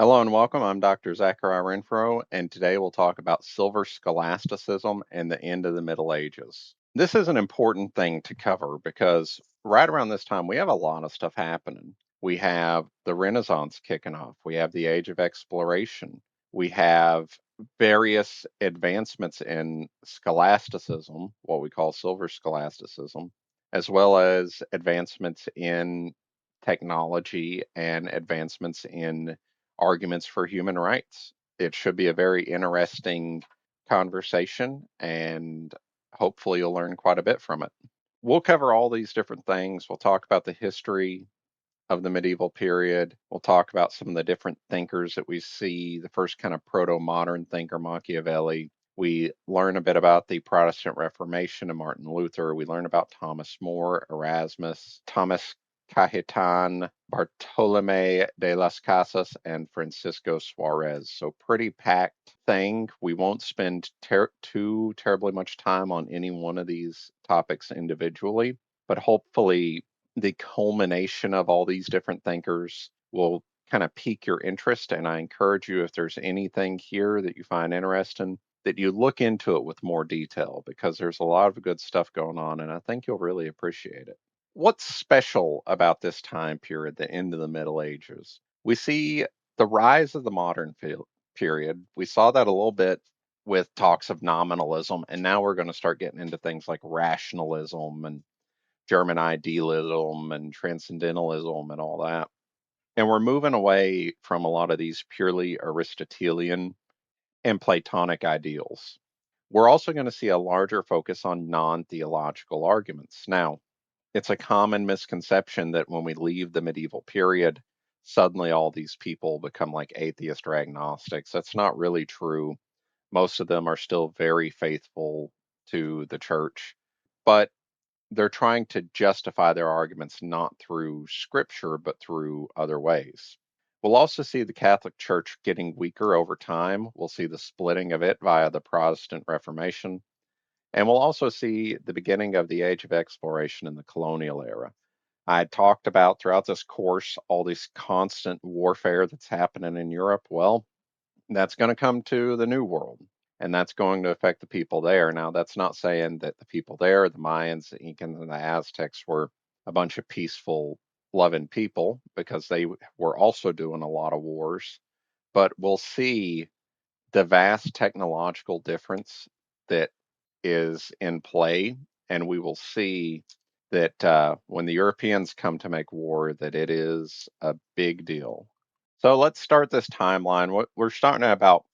Hello and welcome. I'm Dr. Zachariah Renfro, and today we'll talk about silver scholasticism and the end of the Middle Ages. This is an important thing to cover because right around this time we have a lot of stuff happening. We have the Renaissance kicking off, we have the Age of Exploration, we have various advancements in scholasticism, what we call silver scholasticism, as well as advancements in technology and advancements in arguments for human rights. It should be a very interesting conversation, and hopefully, you'll learn quite a bit from it. We'll cover all these different things. We'll talk about the history of the medieval period. We'll talk about some of the different thinkers that we see, the first kind of proto modern thinker, Machiavelli. We learn a bit about the Protestant Reformation and Martin Luther. We learn about Thomas More, Erasmus, Thomas Cajetan, Bartolomé de las Casas, and Francisco Suarez. So, pretty packed thing. We won't spend too terribly much time on any one of these topics individually, but hopefully the culmination of all these different thinkers will kind of pique your interest. And I encourage you, if there's anything here that you find interesting, that you look into it with more detail because there's a lot of good stuff going on, and I think you'll really appreciate it. What's special about this time period, the end of the Middle Ages? We see the rise of the modern period. We saw that a little bit with talks of nominalism, and now we're going to start getting into things like rationalism and German idealism and transcendentalism and all that. And we're moving away from a lot of these purely Aristotelian and Platonic ideals. We're also going to see a larger focus on non theological arguments. Now, it's a common misconception that when we leave the medieval period, suddenly all these people become like atheists or agnostics. That's not really true. Most of them are still very faithful to the church, but they're trying to justify their arguments not through scripture, but through other ways. We'll also see the Catholic Church getting weaker over time. We'll see the splitting of it via the Protestant Reformation. And we'll also see the beginning of the Age of Exploration in the colonial era. I talked about throughout this course all this constant warfare that's happening in Europe. Well, that's going to come to the New World, and that's going to affect the people there. Now, that's not saying that the people there, the Mayans, the Incans, and the Aztecs, were a bunch of peaceful, loving people, because they were also doing a lot of wars. But we'll see the vast technological difference that is in play, and we will see that when the Europeans come to make war, that it is a big deal. So let's start this timeline. We're starting at about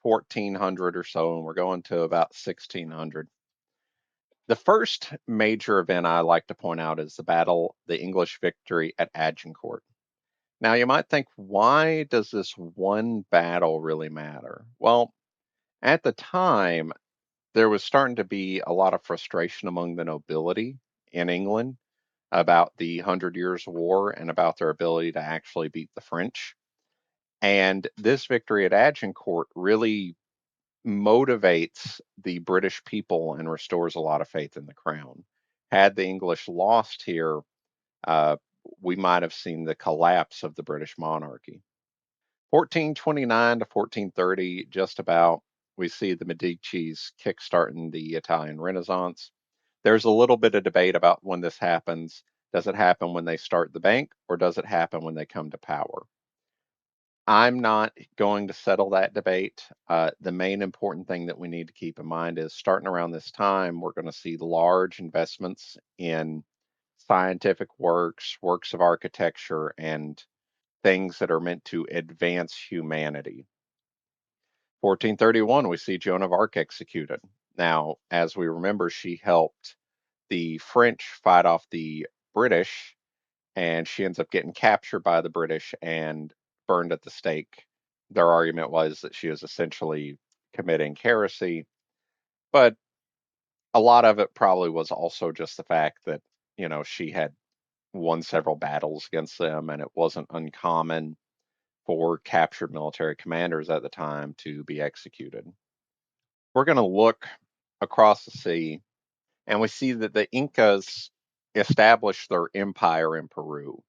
1400 or so, and we're going to about 1600. The first major event I like to point out is the English victory at Agincourt. Now, you might think, why does this one battle really matter? Well, at the time, there was starting to be a lot of frustration among the nobility in England about the Hundred Years' War and about their ability to actually beat the French. And this victory at Agincourt really motivates the British people and restores a lot of faith in the crown. Had the English lost here, uh, we might have seen the collapse of the British monarchy. 1429 to 1430, just about, we see the Medici's kickstarting the Italian Renaissance. There's a little bit of debate about when this happens. Does it happen when they start the bank, or does it happen when they come to power? I'm not going to settle that debate. The main important thing that we need to keep in mind is starting around this time, we're going to see large investments in scientific works, works of architecture, and things that are meant to advance humanity. 1431, we see Joan of Arc executed. Now, as we remember, she helped the French fight off the British, and she ends up getting captured by the British and burned at the stake. Their argument was that she was essentially committing heresy, but a lot of it probably was also just the fact that, she had won several battles against them, and it wasn't uncommon for captured military commanders at the time to be executed. We're going to look across the sea, and we see that the Incas established their empire in Peru.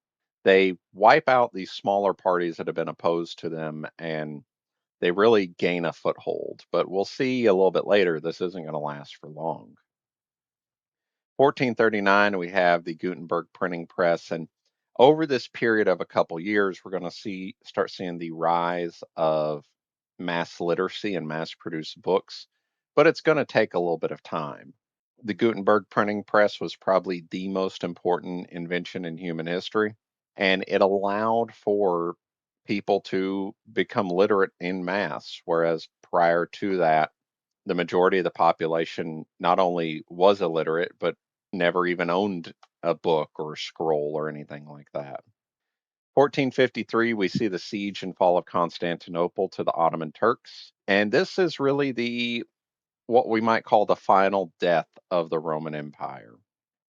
They wipe out these smaller parties that have been opposed to them, and they really gain a foothold. But we'll see a little bit later, this isn't going to last for long. 1439, we have the Gutenberg printing press, and over this period of a couple years, we're going to start seeing the rise of mass literacy and mass produced books, but it's going to take a little bit of time. The Gutenberg printing press was probably the most important invention in human history, and it allowed for people to become literate in mass, whereas prior to that, the majority of the population not only was illiterate, but never even owned a book or a scroll or anything like that. 1453, we see the siege and fall of Constantinople to the Ottoman Turks. And this is really the what we might call the final death of the Roman Empire.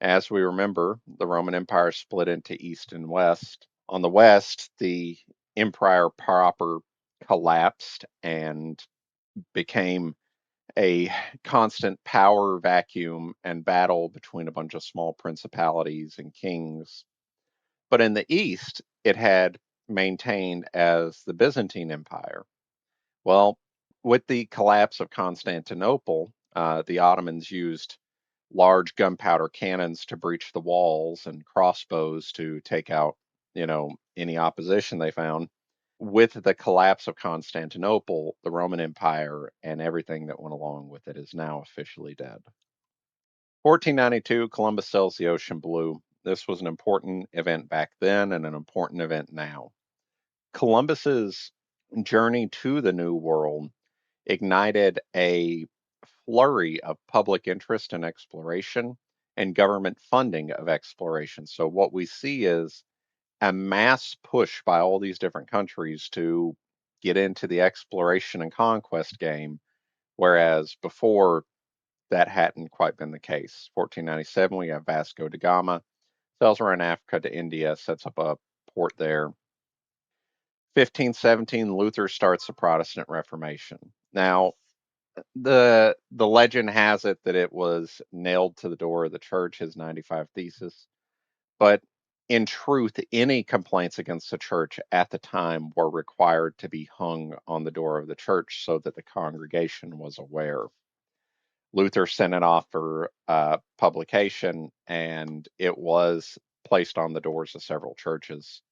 As we remember, the Roman Empire split into East and West. On the West, the empire proper collapsed and became a constant power vacuum and battle between a bunch of small principalities and kings. But in the East, it had maintained as the Byzantine Empire. Well, with the collapse of Constantinople, the Ottomans used large gunpowder cannons to breach the walls and crossbows to take out, any opposition they found. With the collapse of Constantinople, the Roman Empire and everything that went along with it is now officially dead. 1492, Columbus sails the ocean blue. This was an important event back then and an important event now. Columbus's journey to the New World ignited a flurry of public interest in exploration and government funding of exploration. So, what we see is a mass push by all these different countries to get into the exploration and conquest game, whereas before that hadn't quite been the case. 1497, we have Vasco da Gama, sails around Africa to India, sets up a port there. 1517, Luther starts the Protestant Reformation. Now, the legend has it that it was nailed to the door of the church, his 95 Thesis. But in truth, any complaints against the church at the time were required to be hung on the door of the church so that the congregation was aware. Luther sent it off for publication, and it was placed on the doors of several churches.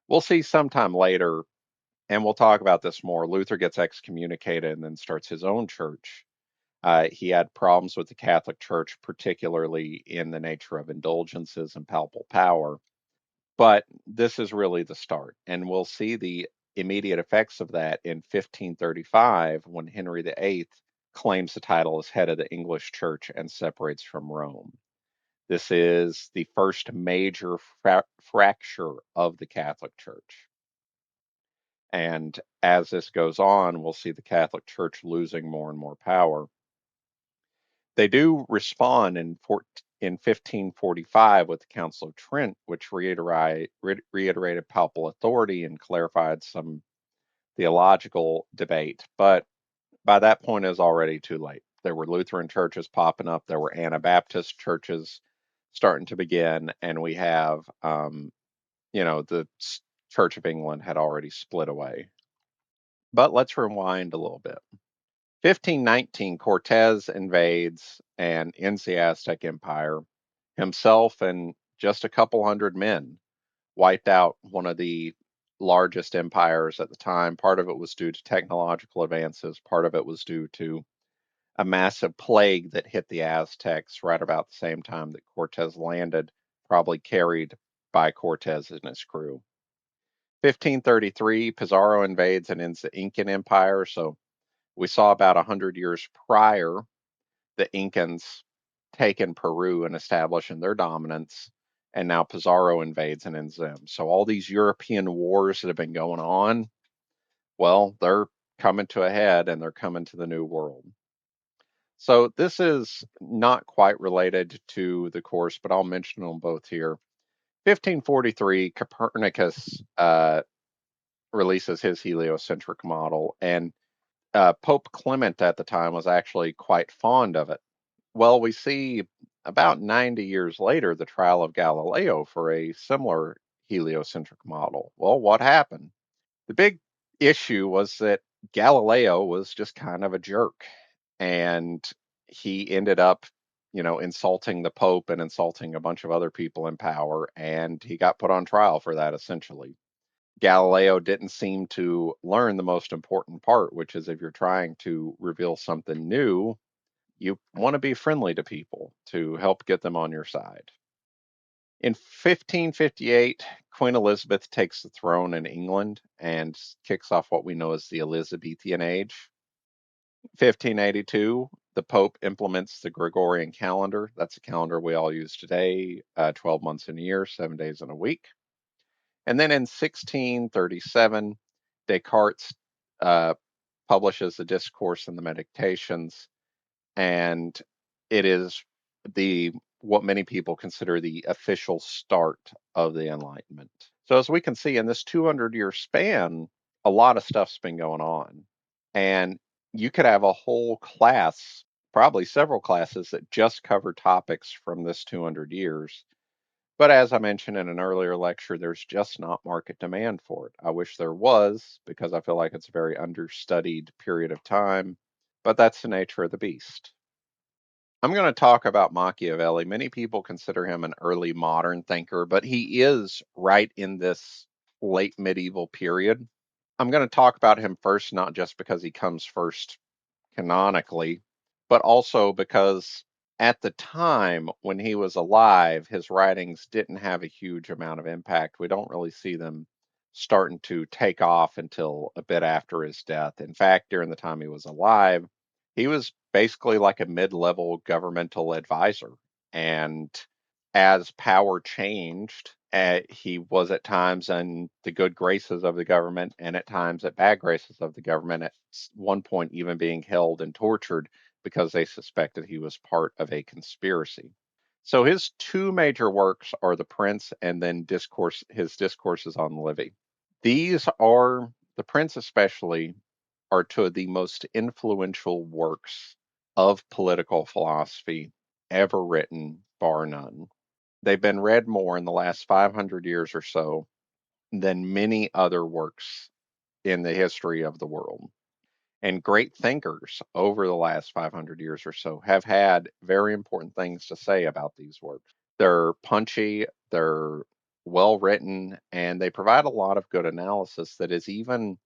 We'll see sometime later, and we'll talk about this more. Luther gets excommunicated and then starts his own church. He had problems with the Catholic Church, particularly in the nature of indulgences and papal power. But this is really the start, and we'll see the immediate effects of that in 1535 when Henry VIII claims the title as head of the English Church and separates from Rome. This is the first major fracture of the Catholic Church. And as this goes on, we'll see the Catholic Church losing more and more power. They do respond in 1545 with the Council of Trent, which reiterated papal authority and clarified some theological debate. But by that point, it was already too late. There were Lutheran churches popping up, there were Anabaptist churches starting to begin, and we have, the Church of England had already split away. But let's rewind a little bit. 1519, Cortez invades and ends the Aztec Empire. Himself and just a couple hundred men wiped out one of the largest empires at the time. Part of it was due to technological advances, part of it was due to a massive plague that hit the Aztecs right about the same time that Cortez landed, probably carried by Cortez and his crew. 1533, Pizarro invades and ends the Incan Empire. So we saw about 100 years prior the Incans taking Peru and establishing their dominance, and now Pizarro invades and ends them. So all these European wars that have been going on, well, they're coming to a head and they're coming to the New World. So this is not quite related to the course, but I'll mention them both here. 1543, Copernicus releases his heliocentric model, and Pope Clement at the time was actually quite fond of it. Well, we see about 90 years later the trial of Galileo for a similar heliocentric model. Well, what happened? The big issue was that Galileo was just kind of a jerk, and he ended up, insulting the Pope and insulting a bunch of other people in power, and he got put on trial for that essentially. Galileo didn't seem to learn the most important part, which is if you're trying to reveal something new, you want to be friendly to people to help get them on your side. In 1558, Queen Elizabeth takes the throne in England and kicks off what we know as the Elizabethan Age. 1582, the Pope implements the Gregorian calendar. That's a calendar we all use today, 12 months in a year, 7 days in a week. And then in 1637, Descartes uh, publishes the Discourse and the Meditations, and it is the what many people consider the official start of the Enlightenment. So as we can see in this 200-year span, a lot of stuff's been going on. And you could have a whole class, probably several classes that just cover topics from this 200 years. But as I mentioned in an earlier lecture, there's just not market demand for it. I wish there was, because I feel like it's a very understudied period of time, but that's the nature of the beast. I'm going to talk about Machiavelli. Many people consider him an early modern thinker, but he is right in this late medieval period. I'm going to talk about him first, not just because he comes first canonically, but also because at the time when he was alive, his writings didn't have a huge amount of impact. We don't really see them starting to take off until a bit after his death. In fact, during the time he was alive, he was basically like a mid level governmental advisor. And as power changed, he was at times in the good graces of the government and at times at bad graces of the government, at one point, even being held and tortured because they suspected he was part of a conspiracy. So his two major works are The Prince and then his discourses on Livy. These are, The Prince especially, are two of the most influential works of political philosophy ever written, bar none. They've been read more in the last 500 years or so than many other works in the history of the world. And great thinkers over the last 500 years or so have had very important things to say about these works. They're punchy, they're well written, and they provide a lot of good analysis that is even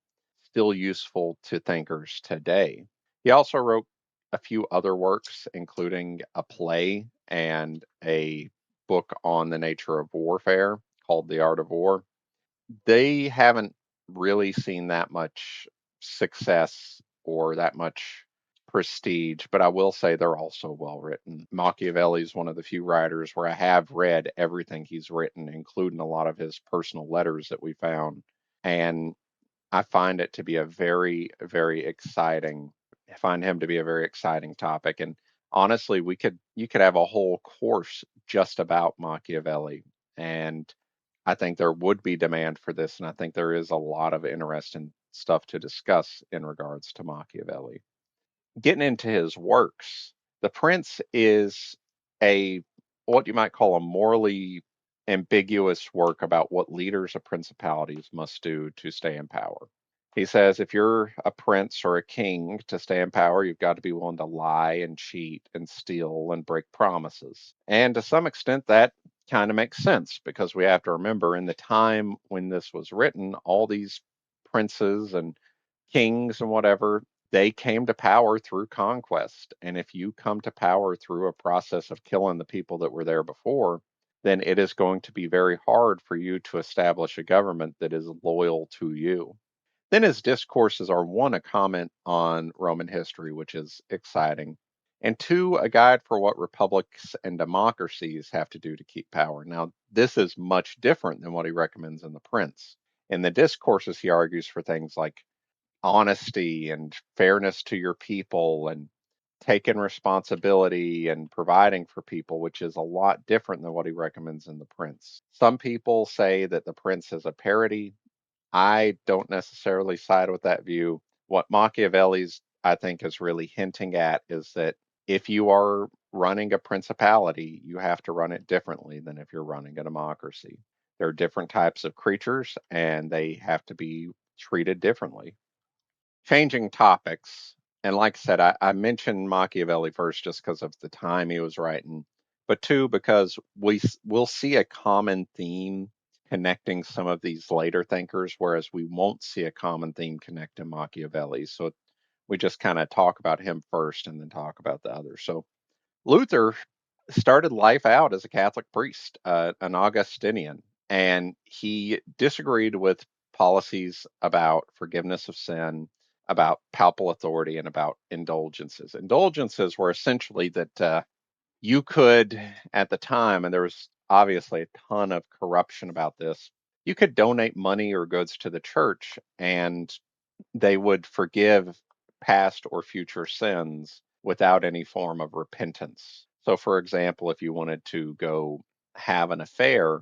still useful to thinkers today. He also wrote a few other works, including a play and a book on the nature of warfare called The Art of War. They haven't really seen that much success or that much prestige, but I will say they're also well written. Machiavelli is one of the few writers where I have read everything he's written, including a lot of his personal letters that we found. And I find it to be a very, very exciting. I find him to be a very exciting topic. And honestly, you could have a whole course just about Machiavelli. And I think there would be demand for this, and I think there is a lot of interesting stuff to discuss in regards to Machiavelli. Getting into his works, The Prince is a what you might call a morally ambiguous work about what leaders of principalities must do to stay in power. He says if you're a prince or a king, to stay in power, you've got to be willing to lie and cheat and steal and break promises. And to some extent, that kind of makes sense because we have to remember in the time when this was written, all these princes and kings and whatever, they came to power through conquest. And if you come to power through a process of killing the people that were there before, then it is going to be very hard for you to establish a government that is loyal to you. Then his discourses are one, a comment on Roman history, which is exciting, and two, a guide for what republics and democracies have to do to keep power. Now, this is much different than what he recommends in The Prince. In the discourses, he argues for things like honesty and fairness to your people and taking responsibility and providing for people, which is a lot different than what he recommends in The Prince. Some people say that The Prince is a parody. I don't necessarily side with that view. What Machiavelli's, I think, is really hinting at is that if you are running a principality, you have to run it differently than if you're running a democracy. They're different types of creatures and they have to be treated differently. Changing topics, and like I said, I mentioned Machiavelli first just because of the time he was writing, but two, because will see a common theme connecting some of these later thinkers, whereas we won't see a common theme connecting Machiavelli. So we just kind of talk about him first and then talk about the others. So Luther started life out as a Catholic priest, an Augustinian, and he disagreed with policies about forgiveness of sin, about papal authority, and about indulgences. Indulgences were essentially that you could, at the time, and there was obviously a ton of corruption about this, you could donate money or goods to the church and they would forgive past or future sins without any form of repentance. So, for example, if you wanted to go have an affair,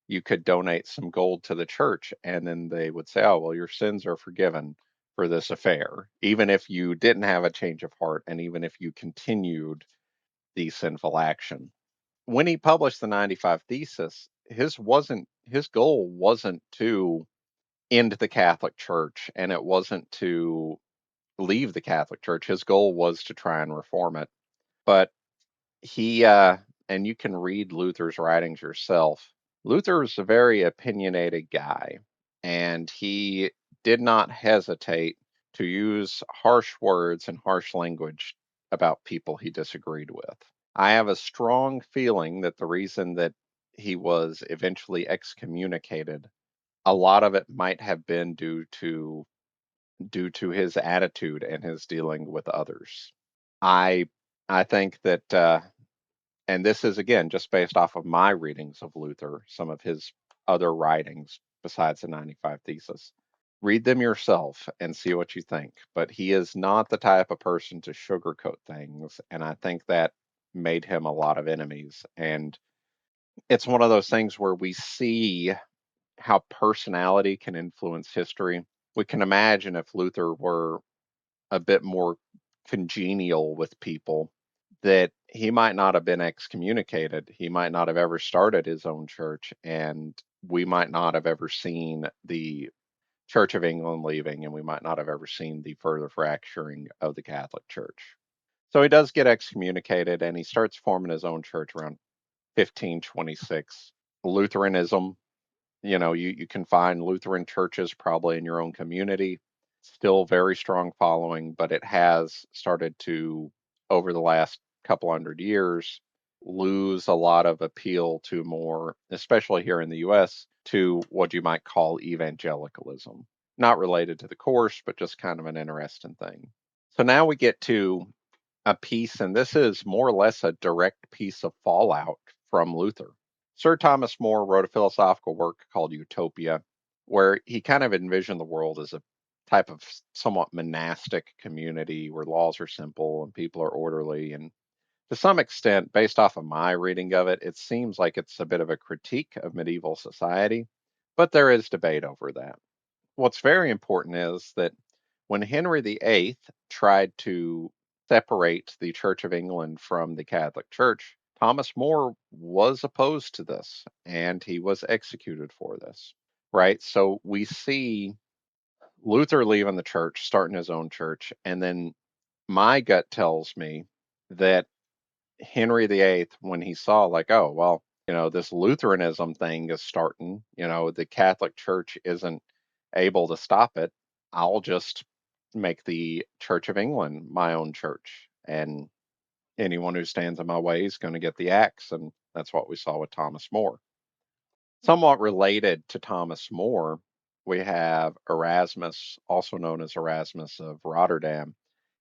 you could donate some gold to the church, and then they would say, oh, well, your sins are forgiven for this affair, even if you didn't have a change of heart, and even if you continued the sinful action. When he published the 95 Thesis, his goal wasn't to end the Catholic Church, and it wasn't to leave the Catholic Church. His goal was to try and reform it. But he, and you can read Luther's writings yourself. Luther was a very opinionated guy, and he did not hesitate to use harsh words and harsh language about people he disagreed with. I have a strong feeling that the reason that he was eventually excommunicated, a lot of it might have been due to his attitude and his dealing with others. I I think that, and this is again just based off of my readings of Luther, some of his other writings besides the 95 Thesis. Read them yourself and see what you think. But he is not the type of person to sugarcoat things, and I think that made him a lot of enemies. And it's one of those things where we see how personality can influence history. We can imagine if Luther were a bit more congenial with people, that he might not have been excommunicated. He might not have ever started his own church, and we might not have ever seen the Church of England leaving, and we might not have ever seen the further fracturing of the Catholic Church. So he does get excommunicated, and he starts forming his own church around 1526. Lutheranism, you can find Lutheran churches probably in your own community. Still very strong following, but it has started to, over the last couple hundred years, lose a lot of appeal to more, especially here in the US, to what you might call evangelicalism. Not related to the course, but just kind of an interesting thing. So now we get to a piece, and this is more or less a direct piece of fallout from Luther. Sir Thomas More wrote a philosophical work called Utopia, where he kind of envisioned the world as a type of somewhat monastic community where laws are simple and people are orderly. And to some extent, based off of my reading of it, it seems like it's a bit of a critique of medieval society, but there is debate over that. What's very important is that when Henry VIII tried to separate the Church of England from the Catholic Church, Thomas More was opposed to this and he was executed for this, right? So we see Luther leaving the church, starting his own church, and then my gut tells me that Henry VIII, when he saw, like, oh, well, this Lutheranism thing is starting, the Catholic Church isn't able to stop it. I'll just make the Church of England my own church. And anyone who stands in my way is going to get the axe. And that's what we saw with Thomas More. Somewhat related to Thomas More, we have Erasmus, also known as Erasmus of Rotterdam.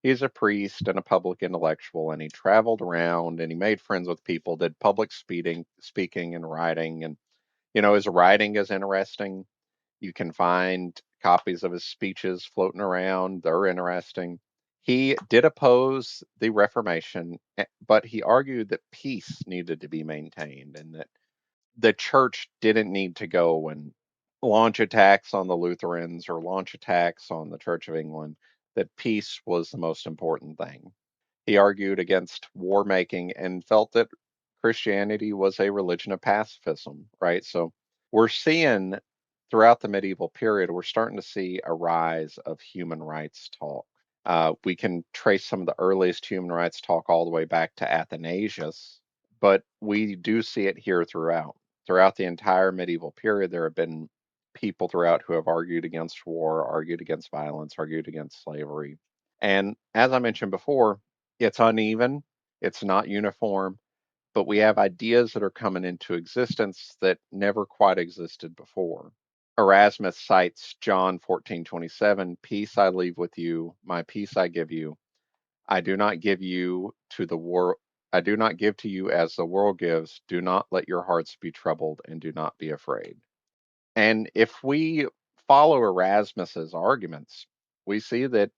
He's a priest and a public intellectual, and he traveled around and he made friends with people, did public speaking and writing. And, his writing is interesting. You can find copies of his speeches floating around, they're interesting. He did oppose the Reformation, but he argued that peace needed to be maintained and that the church didn't need to go and launch attacks on the Lutherans or launch attacks on the Church of England, that peace was the most important thing. He argued against war making and felt that Christianity was a religion of pacifism, right? So we're seeing throughout the medieval period, we're starting to see a rise of human rights talk. We can trace some of the earliest human rights talk all the way back to Athanasius, but we do see it here throughout. Throughout the entire medieval period, there have been people throughout who have argued against war, argued against violence, argued against slavery. And as I mentioned before, it's uneven, it's not uniform, but we have ideas that are coming into existence that never quite existed before. Erasmus cites John 14:27, "Peace I leave with you, my peace I give you. I do not give you to the world I do not give to you as the world gives. Do not let your hearts be troubled and do not be afraid." And if we follow Erasmus's arguments, we see that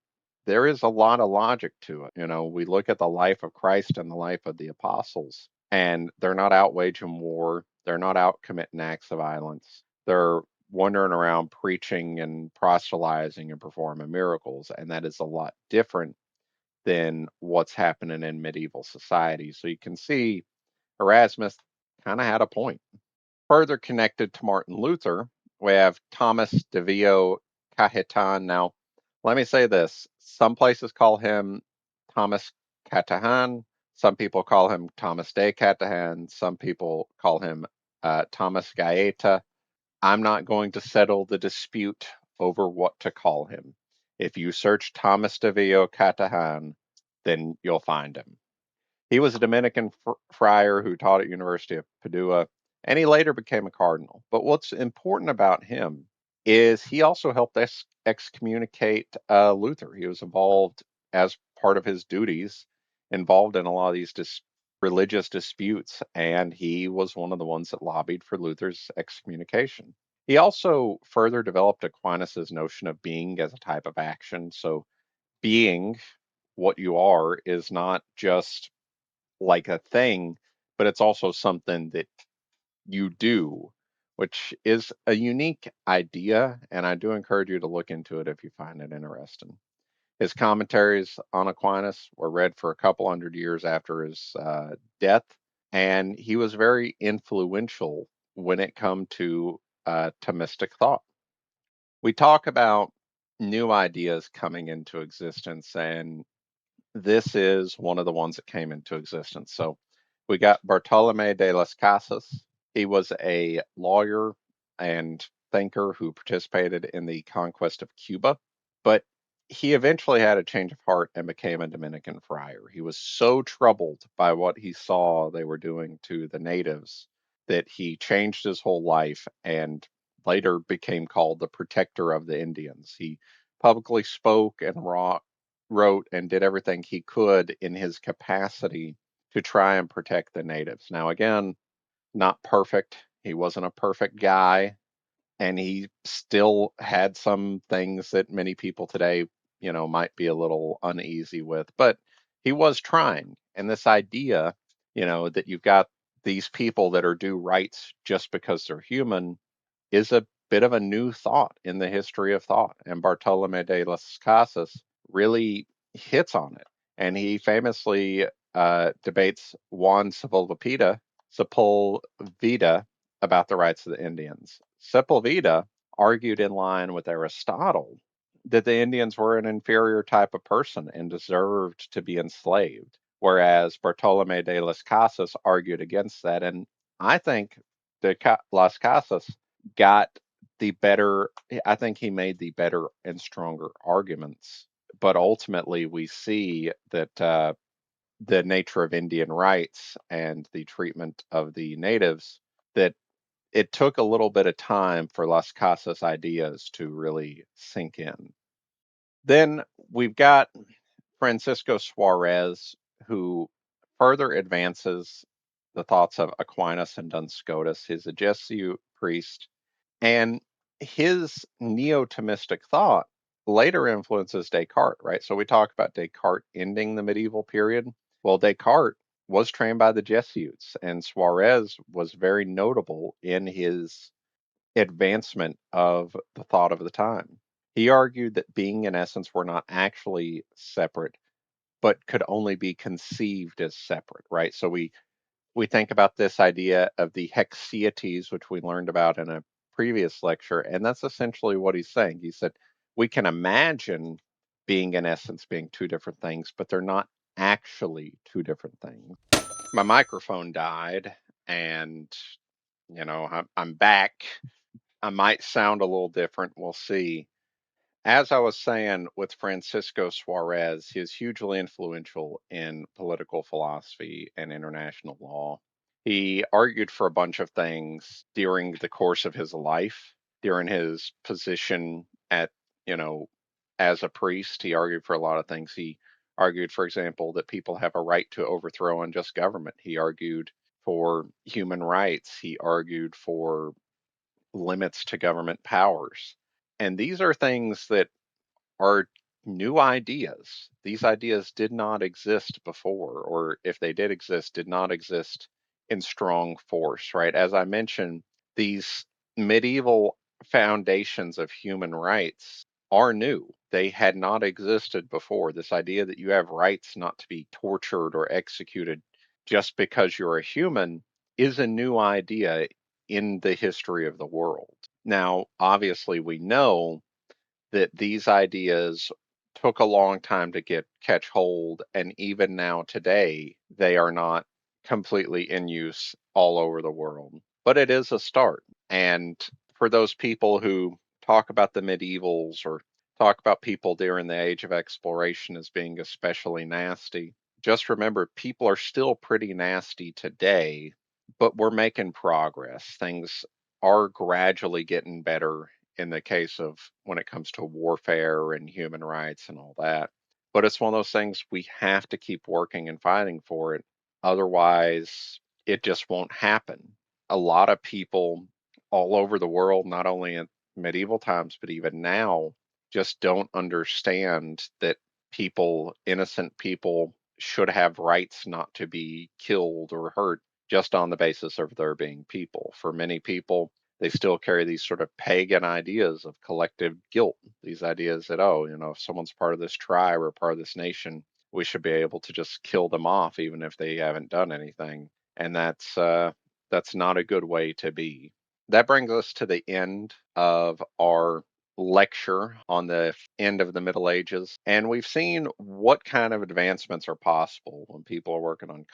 there is a lot of logic to it. We look at the life of Christ and the life of the apostles, and they're not out waging war. They're not out committing acts of violence. They're wandering around preaching and proselytizing and performing miracles. And that is a lot different than what's happening in medieval society. So you can see Erasmus kind of had a point. Further connected to Martin Luther, we have Thomas de Vio Cajetan. Now, let me say this. Some places call him Thomas Cajetan. Some people call him Thomas de Cajetan. Some people call him Thomas Gaeta. I'm not going to settle the dispute over what to call him. If you search Thomas de Vio Cajetan, then you'll find him. He was a Dominican friar who taught at University of Padua, and he later became a cardinal. But what's important about him is he also helped excommunicate Luther. He was involved as part of his duties, involved in a lot of these religious disputes, and he was one of the ones that lobbied for Luther's excommunication. He also further developed Aquinas's notion of being as a type of action. So being what you are is not just like a thing, but it's also something that you do, which is a unique idea. And I do encourage you to look into it if you find it interesting. His commentaries on Aquinas were read for a couple hundred years after his death, and he was very influential when it come to Thomistic thought. We talk about new ideas coming into existence, and this is one of the ones that came into existence. So we got Bartolomé de las Casas. He was a lawyer and thinker who participated in the conquest of Cuba, but he eventually had a change of heart and became a Dominican friar. He was so troubled by what he saw they were doing to the natives that he changed his whole life and later became called the protector of the Indians. He publicly spoke and wrote and did everything he could in his capacity to try and protect the natives. Now, again, not perfect. He wasn't a perfect guy, and he still had some things that many people today, might be a little uneasy with, but he was trying. And this idea, that you've got these people that are due rights just because they're human is a bit of a new thought in the history of thought. And Bartolome de las Casas really hits on it. And he famously debates Juan Sepulveda about the rights of the Indians. Sepulveda argued in line with Aristotle that the Indians were an inferior type of person and deserved to be enslaved, whereas Bartolome de las Casas argued against that. And I think Las Casas got the better, I think he made the better and stronger arguments. But ultimately, we see that the nature of Indian rights and the treatment of the natives, that it took a little bit of time for Las Casas ideas to really sink in. Then we've got Francisco Suarez, who further advances the thoughts of Aquinas and Duns Scotus. He's a Jesuit priest, and his neo-Thomistic thought later influences Descartes, right? So we talk about Descartes ending the medieval period. Well, Descartes was trained by the Jesuits, and Suarez was very notable in his advancement of the thought of the time. He argued that being and essence were not actually separate, but could only be conceived as separate, right? So we think about this idea of the hexietes, which we learned about in a previous lecture, and that's essentially what he's saying. He said, we can imagine being in essence being two different things, but they're not actually two different things. My microphone died, and I'm back. I might sound a little different. We'll see. As I was saying with Francisco Suarez, he is hugely influential in political philosophy and international law. He argued for a bunch of things during the course of his life, during his position at, you know, as a priest. He argued for a lot of things. He argued, for example, that people have a right to overthrow unjust government. He argued for human rights. He argued for limits to government powers. And these are things that are new ideas. These ideas did not exist before, or if they did exist, did not exist in strong force, right? As I mentioned, these medieval foundations of human rights are new. They had not existed before. This idea that you have rights not to be tortured or executed just because you're a human is a new idea in the history of the world. Now, obviously, we know that these ideas took a long time to get catch hold, and even now today they are not completely in use all over the world, but it is a start. And for those people who talk about the medievals or talk about people during the age of exploration as being especially nasty, just remember people are still pretty nasty today, but we're making progress. Things are gradually getting better in the case of when it comes to warfare and human rights and all that. But it's one of those things we have to keep working and fighting for it. Otherwise, it just won't happen. A lot of people all over the world, not only in medieval times, but even now, just don't understand that people, innocent people, should have rights not to be killed or hurt just on the basis of their being people. For many people, they still carry these sort of pagan ideas of collective guilt, these ideas that, oh, if someone's part of this tribe or part of this nation, we should be able to just kill them off even if they haven't done anything. And that's not a good way to be. That brings us to the end of our lecture on the end of the Middle Ages, and we've seen what kind of advancements are possible when people are working on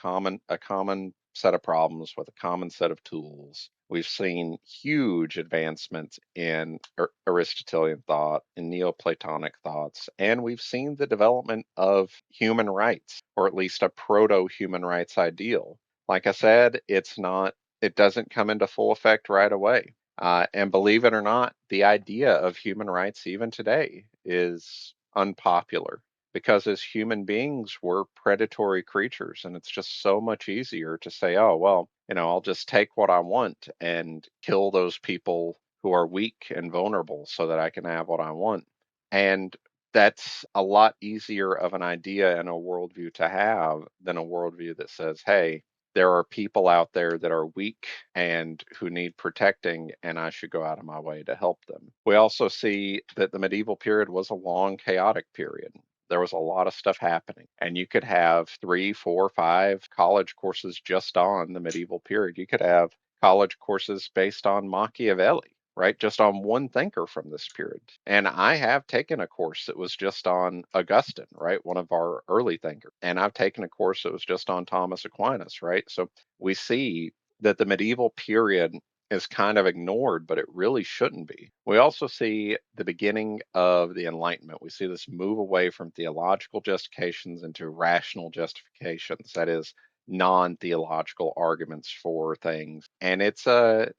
a common set of problems with a common set of tools. We've seen huge advancements in Aristotelian thought and Neoplatonic thoughts, and we've seen the development of human rights, or at least a proto-human rights ideal. Like I said, it doesn't come into full effect right away. And believe it or not, the idea of human rights, even today, is unpopular because as human beings, we're predatory creatures. And it's just so much easier to say, oh, well, I'll just take what I want and kill those people who are weak and vulnerable so that I can have what I want. And that's a lot easier of an idea and a worldview to have than a worldview that says, hey, there are people out there that are weak and who need protecting, and I should go out of my way to help them. We also see that the medieval period was a long, chaotic period. There was a lot of stuff happening, and you could have 3, 4, 5 college courses just on the medieval period. You could have college courses based on Machiavelli, right? Just on one thinker from this period. And I have taken a course that was just on Augustine, right? One of our early thinkers. And I've taken a course that was just on Thomas Aquinas, right? So we see that the medieval period is kind of ignored, but it really shouldn't be. We also see the beginning of the Enlightenment. We see this move away from theological justifications into rational justifications, that is, non-theological arguments for things. And it's a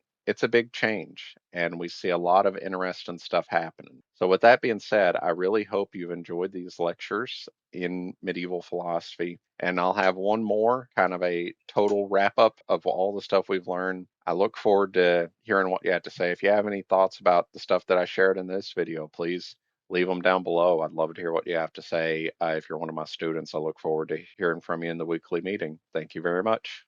big change, and we see a lot of interesting stuff happening. So with that being said, I really hope you've enjoyed these lectures in medieval philosophy, and I'll have one more kind of a total wrap up of all the stuff we've learned. I look forward to hearing what you have to say. If you have any thoughts about the stuff that I shared in this video, please leave them down below. I'd love to hear what you have to say. If you're one of my students, I look forward to hearing from you in the weekly meeting. Thank you very much.